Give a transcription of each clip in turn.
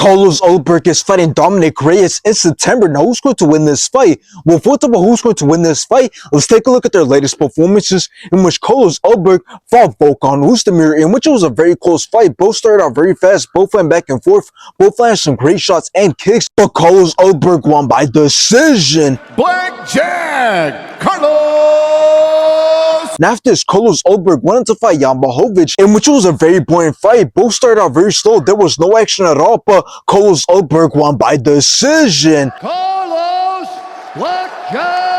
Carlos Ulberg is fighting Dominick Reyes in September. Now, who's going to win this fight? Well, if we're talking about who's going to win this fight, let's take a look at their latest performances in which Carlos Ulberg fought Volkan Oezdemir, in which it was a very close fight. Both started out very fast, both went back and forth, both landed some great shots and kicks, but Carlos Ulberg won by decision. Blackjack Carlos! And after this, Carlos Ulberg went on to fight Jan Blachowicz, in which it was a very boring fight. Both started out very slow. There was no action at all, but Carlos Ulberg won by decision. Carlos Blackjack!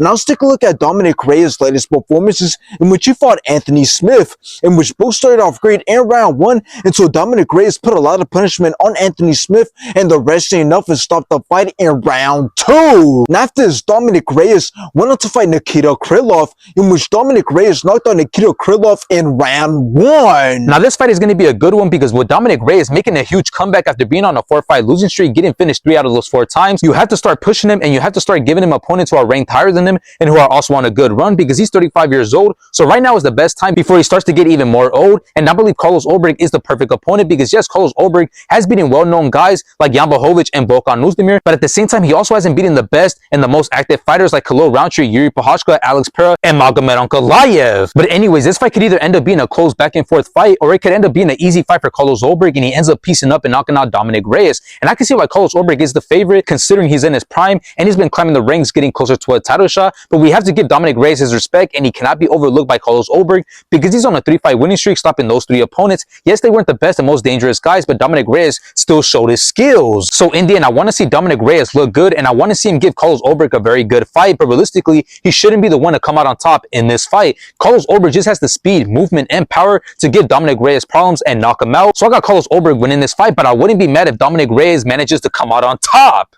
Now let's take a look at Dominick Reyes' latest performances, in which he fought Anthony Smith, in which both started off great in round one until Dominick Reyes put a lot of punishment on Anthony Smith, and the rest ain't enough and stopped the fight in round two. And after this, Dominick Reyes went on to fight Nikita Krylov, in which Dominick Reyes knocked out Nikita Krylov in round one. Now this fight is going to be a good one because with Dominick Reyes making a huge comeback after being on a 4-fight losing streak, getting finished 3 out of those 4 times, you have to start pushing him and you have to start giving him opponents who are ranked higher than him and who are also on a good run, because he's 35 years old. So right now is the best time before he starts to get even more old. And I believe Carlos Ulberg is the perfect opponent because yes, Carlos Ulberg has beaten well-known guys like Jan Blachowicz and Volkan Oezdemir, but at the same time, he also hasn't beaten the best and the most active fighters like Khalil Roundtree, Yuri Prochazka, Alex Pereira, and Magomed Ankalaev. But anyways, this fight could either end up being a close back and forth fight, or it could end up being an easy fight for Carlos Ulberg and he ends up piecing up and knocking out Dominick Reyes. And I can see why Carlos Ulberg is the favorite considering he's in his prime and he's been climbing the ranks, getting closer to a title shot. But we have to give Dominick Reyes his respect, and he cannot be overlooked by Carlos Ulberg because he's on a 3-fight winning streak, stopping those 3 opponents. Yes, they weren't the best and most dangerous guys, but Dominick Reyes still showed his skills. So in the end, I want to see Dominick Reyes look good, and I want to see him give Carlos Ulberg a very good fight, but realistically, he shouldn't be the one to come out on top in this fight. Carlos Ulberg just has the speed, movement, and power to give Dominick Reyes problems and knock him out. So I got Carlos Ulberg winning this fight, but I wouldn't be mad if Dominick Reyes manages to come out on top.